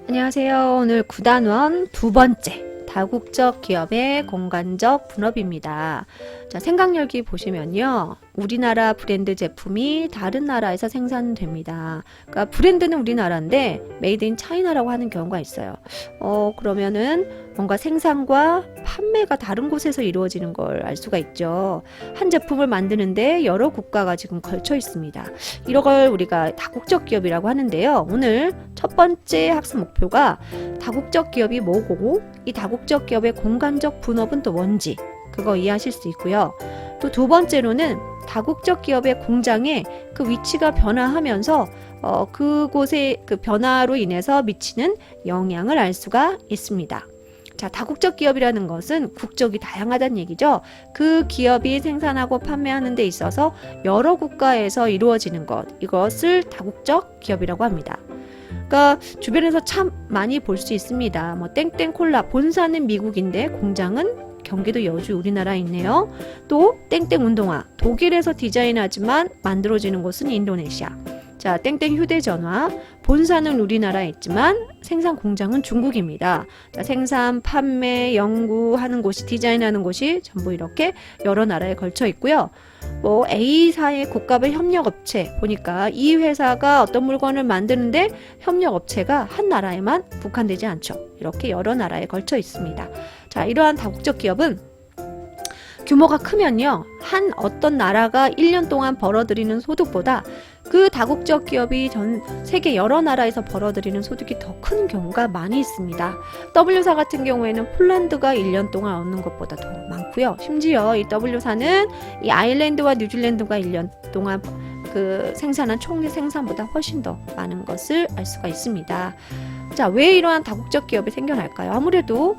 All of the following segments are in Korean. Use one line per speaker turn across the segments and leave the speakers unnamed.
안녕하세요. 오늘 9단원 두 번째 다국적 기업의 공간적 분업입니다. 자, 생각열기 보시면요. 우리나라 브랜드 제품이 다른 나라에서 생산됩니다. 그러니까 브랜드는 우리나라인데 메이드 인 차이나라고 하는 경우가 있어요. 그러면은 뭔가 생산과 판매가 다른 곳에서 이루어지는 걸 알 수가 있죠. 한 제품을 만드는데 여러 국가가 지금 걸쳐 있습니다. 이런 걸 우리가 다국적 기업이라고 하는데요. 오늘 첫 번째 학습 목표가 다국적 기업이 뭐고 이 다국적 기업의 공간적 분업은 또 뭔지 그거 이해하실 수 있고요. 또 두 번째로는 다국적 기업의 공장에 그 위치가 변화하면서 그곳의 그 변화로 인해서 미치는 영향을 알 수가 있습니다. 자, 다국적 기업이라는 것은 국적이 다양하다는 얘기죠. 그 기업이 생산하고 판매하는 데 있어서 여러 국가에서 이루어지는 것, 이것을 다국적 기업이라고 합니다. 그러니까 주변에서 참 많이 볼 수 있습니다. 뭐 땡땡 콜라 본사는 미국인데 공장은 경기도 여주 우리나라에 있네요. 또 땡땡 운동화 독일에서 디자인하지만 만들어지는 곳은 인도네시아. 자, 땡땡 휴대전화 본사는 우리나라에 있지만 생산 공장은 중국입니다. 자, 생산, 판매, 연구하는 곳이 디자인하는 곳이 전부 이렇게 여러 나라에 걸쳐 있고요. 뭐 A사의 국가별 협력업체 보니까 이 회사가 어떤 물건을 만드는데 협력업체가 한 나라에만 국한되지 않죠. 이렇게 여러 나라에 걸쳐 있습니다. 자, 이러한 다국적 기업은 규모가 크면요. 한 어떤 나라가 1년 동안 벌어들이는 소득보다 그 다국적 기업이 전 세계 여러 나라에서 벌어들이는 소득이 더 큰 경우가 많이 있습니다. W사 같은 경우에는 폴란드가 1년 동안 얻는 것보다 더 많고요. 심지어 이 W사는 이 아일랜드와 뉴질랜드가 1년 동안 그 생산한 총 생산보다 훨씬 더 많은 것을 알 수가 있습니다. 자, 왜 이러한 다국적 기업이 생겨날까요? 아무래도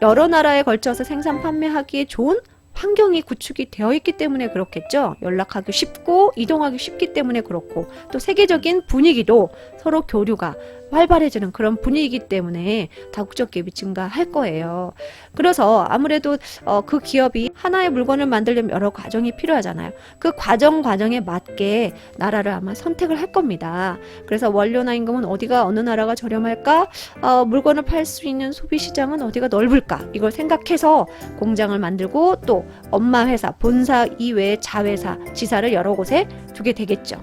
여러 나라에 걸쳐서 생산 판매하기에 좋은 환경이 구축이 되어 있기 때문에 그렇겠죠. 연락하기 쉽고 이동하기 쉽기 때문에 그렇고 또 세계적인 분위기도 서로 교류가 활발해지는 그런 분위기이기 때문에 다국적 기업이 증가할 거예요. 그래서 아무래도 그 기업이 하나의 물건을 만들려면 여러 과정이 필요하잖아요. 그 과정에 맞게 나라를 아마 선택을 할 겁니다. 그래서 원료나 임금은 어디가 어느 나라가 저렴할까? 물건을 팔 수 있는 소비 시장은 어디가 넓을까? 이걸 생각해서 공장을 만들고 또 엄마 회사, 본사 이외의 자회사, 지사를 여러 곳에 두게 되겠죠.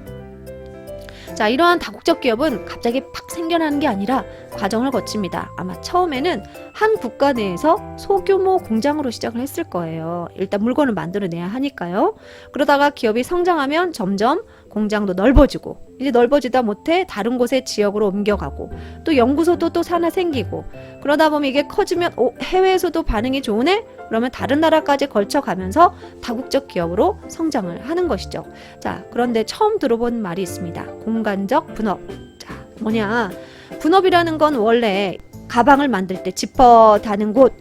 자, 이러한 다국적 기업은 갑자기 팍 생겨나는 게 아니라 과정을 거칩니다. 아마 처음에는 한 국가 내에서 소규모 공장으로 시작을 했을 거예요. 일단 물건을 만들어내야 하니까요. 그러다가 기업이 성장하면 점점 공장도 넓어지고 이제 넓어지다 못해 다른 곳의 지역으로 옮겨가고 또 연구소도 또 하나 생기고 그러다 보면 이게 커지면 해외에서도 반응이 좋으네? 그러면 다른 나라까지 걸쳐가면서 다국적 기업으로 성장을 하는 것이죠. 자, 그런데 처음 들어본 말이 있습니다. 공간적 분업. 자, 뭐냐? 분업이라는 건 원래 가방을 만들 때 지퍼 다는 곳,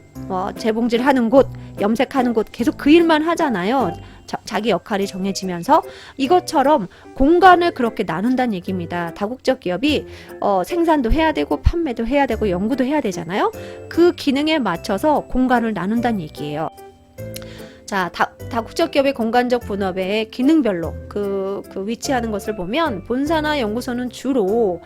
재봉질 하는 곳, 염색하는 곳 계속 그 일만 하잖아요. 자기 역할이 정해지면서 이것처럼 공간을 그렇게 나눈다는 얘기입니다. 다국적 기업이 생산도 해야 되고 판매도 해야 되고 연구도 해야 되잖아요. 그 기능에 맞춰서 공간을 나눈다는 얘기예요. 자, 다국적 기업의 공간적 분업의 기능별로 그 위치하는 것을 보면 본사나 연구소는 주로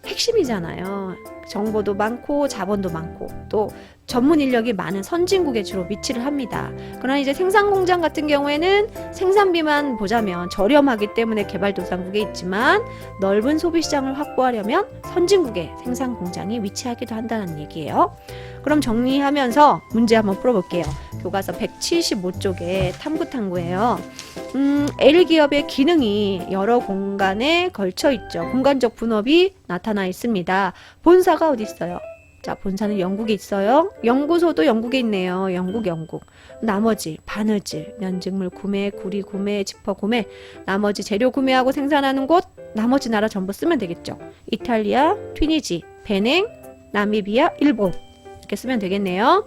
핵심이잖아요. 정보도 많고 자본도 많고 또 전문 인력이 많은 선진국에 주로 위치를 합니다. 그러나 이제 생산 공장 같은 경우에는 생산비만 보자면 저렴하기 때문에 개발도상국에 있지만 넓은 소비 시장을 확보하려면 선진국에 생산 공장이 위치하기도 한다는 얘기예요. 그럼 정리하면서 문제 한번 풀어볼게요. 교과서 175쪽에 탐구예요. L기업의 기능이 여러 공간에 걸쳐 있죠. 공간적 분업이 나타나 있습니다. 본사가 어디 있어요? 자, 본사는 영국에 있어요. 연구소도 영국에 있네요. 영국. 나머지 바느질, 면직물 구매, 구리 구매, 지퍼 구매, 나머지 재료 구매하고 생산하는 곳, 나머지 나라 전부 쓰면 되겠죠. 이탈리아, 튀니지, 베냉, 나미비아, 일본 이렇게 쓰면 되겠네요.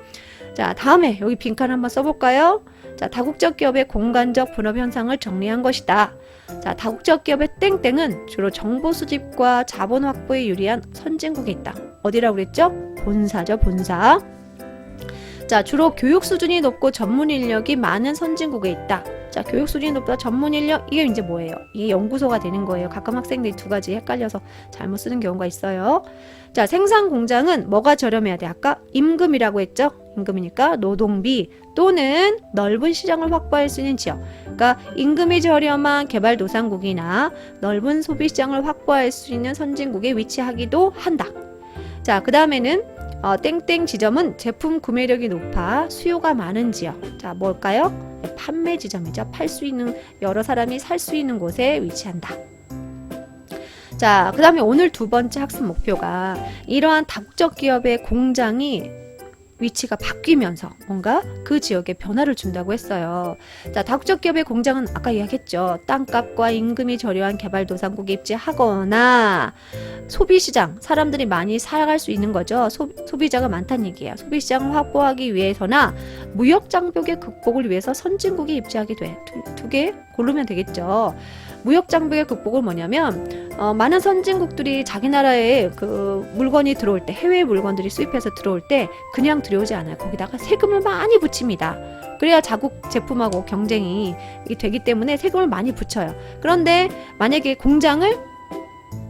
자, 다음에 여기 빈칸 한번 써볼까요? 자, 다국적 기업의 공간적 분업 현상을 정리한 것이다. 자, 다국적 기업의 땡땡은 주로 정보 수집과 자본 확보에 유리한 선진국에 있다. 어디라고 그랬죠? 본사죠, 본사. 자, 주로 교육 수준이 높고 전문 인력이 많은 선진국에 있다. 자, 교육 수준이 높다, 전문 인력, 이게 이제 뭐예요? 이게 연구소가 되는 거예요. 가끔 학생들이 두 가지 헷갈려서 잘못 쓰는 경우가 있어요. 자, 생산 공장은 뭐가 저렴해야 돼? 아까 임금이라고 했죠? 임금이니까 노동비 또는 넓은 시장을 확보할 수 있는 지역. 그러니까 임금이 저렴한 개발도상국이나 넓은 소비 시장을 확보할 수 있는 선진국에 위치하기도 한다. 자, 그 다음에는 땡땡 지점은 제품 구매력이 높아 수요가 많은 지역. 자, 뭘까요? 판매 지점이죠. 팔 수 있는, 여러 사람이 살 수 있는 곳에 위치한다. 자, 그 다음에 오늘 두 번째 학습 목표가 이러한 다국적 기업의 공장이 위치가 바뀌면서 뭔가 그 지역에 변화를 준다고 했어요. 자, 다국적 기업의 공장은 아까 이야기했죠. 땅값과 임금이 저렴한 개발도상국에 입지하거나 소비시장, 사람들이 많이 살아갈 수 있는 거죠. 소비자가 많다는 얘기예요. 소비시장을 확보하기 위해서나 무역 장벽의 극복을 위해서 선진국에 입지하게 돼. 두 개 고르면 되겠죠. 무역 장벽의 극복은 뭐냐면 많은 선진국들이 자기 나라에 그 물건이 들어올 때, 해외 물건들이 수입해서 들어올 때 그냥 들여오지 않아요. 거기다가 세금을 많이 붙입니다. 그래야 자국 제품하고 경쟁이 되기 때문에 세금을 많이 붙여요. 그런데 만약에 공장을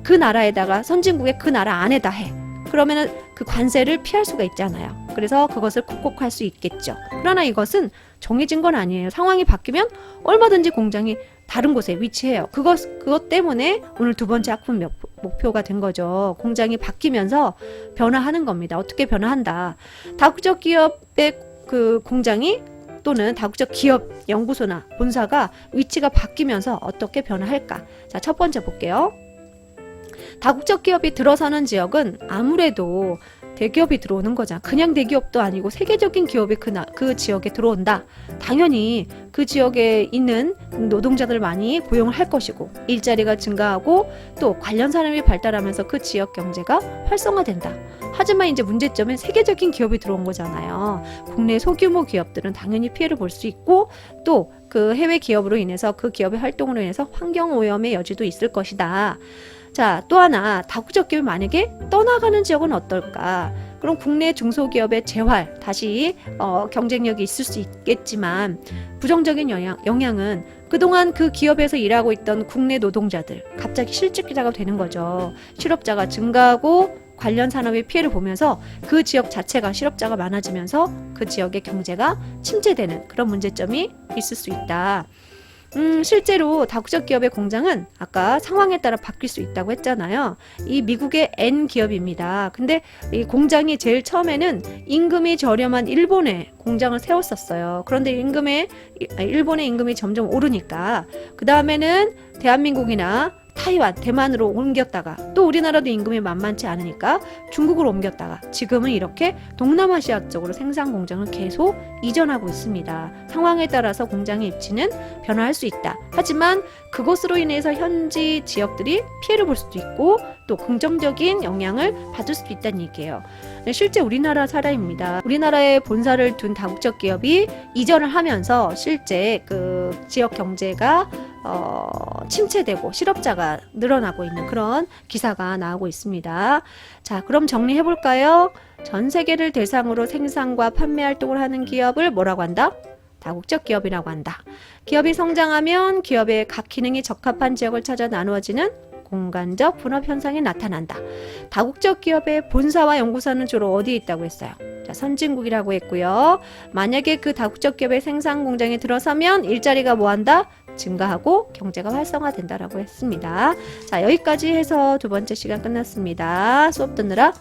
그 나라에다가, 선진국의 그 나라 안에다 해. 그러면은 그 관세를 피할 수가 있잖아요. 그래서 그것을 극복할 수 있겠죠. 그러나 이것은 정해진 건 아니에요. 상황이 바뀌면 얼마든지 공장이 다른 곳에 위치해요. 그것 때문에 오늘 두 번째 학습 목표가 된 거죠. 공장이 바뀌면서 변화하는 겁니다. 어떻게 변화한다. 다국적 기업의 그 공장이 또는 다국적 기업 연구소나 본사가 위치가 바뀌면서 어떻게 변화할까. 자, 첫 번째 볼게요. 다국적 기업이 들어서는 지역은 아무래도 대기업이 들어오는 거잖아. 그냥 대기업도 아니고 세계적인 기업이 그 지역에 들어온다. 당연히 그 지역에 있는 노동자들 많이 고용을 할 것이고 일자리가 증가하고 또 관련 산업이 발달하면서 그 지역 경제가 활성화된다. 하지만 이제 문제점은 세계적인 기업이 들어온 거잖아요. 국내 소규모 기업들은 당연히 피해를 볼 수 있고 또 그 해외 기업으로 인해서 그 기업의 활동으로 인해서 환경 오염의 여지도 있을 것이다. 자, 또 하나, 다국적 기업이 만약에 떠나가는 지역은 어떨까? 그럼 국내 중소기업의 재활, 다시 경쟁력이 있을 수 있겠지만 부정적인 영향은 그동안 그 기업에서 일하고 있던 국내 노동자들 갑자기 실직자가 되는 거죠. 실업자가 증가하고 관련 산업의 피해를 보면서 그 지역 자체가 실업자가 많아지면서 그 지역의 경제가 침체되는 그런 문제점이 있을 수 있다. 실제로 다국적 기업의 공장은 아까 상황에 따라 바뀔 수 있다고 했잖아요. 이 미국의 N 기업입니다. 근데 이 공장이 제일 처음에는 임금이 저렴한 일본에 공장을 세웠었어요. 그런데 일본의 임금이 점점 오르니까 그 다음에는 대한민국이나 타이완, 대만으로 옮겼다가 또 우리나라도 임금이 만만치 않으니까 중국으로 옮겼다가 지금은 이렇게 동남아시아 쪽으로 생산 공장을 계속 이전하고 있습니다. 상황에 따라서 공장의 입지는 변화할 수 있다. 하지만 그것으로 인해서 현지 지역들이 피해를 볼 수도 있고 또 긍정적인 영향을 받을 수도 있다는 얘기예요. 실제 우리나라 사례입니다. 우리나라에 본사를 둔 다국적 기업이 이전을 하면서 실제 그 지역 경제가 침체되고 실업자가 늘어나고 있는 그런 기사가 나오고 있습니다. 자, 그럼 정리해 볼까요? 전 세계를 대상으로 생산과 판매 활동을 하는 기업을 뭐라고 한다? 다국적 기업이라고 한다. 기업이 성장하면 기업의 각 기능이 적합한 지역을 찾아 나누어지는 공간적 분업 현상이 나타난다. 다국적 기업의 본사와 연구소는 주로 어디에 있다고 했어요? 자, 선진국이라고 했고요. 만약에 그 다국적 기업의 생산 공장에 들어서면 일자리가 뭐한다? 증가하고 경제가 활성화된다라고 했습니다. 자, 여기까지 해서 두 번째 시간 끝났습니다. 수업 듣느라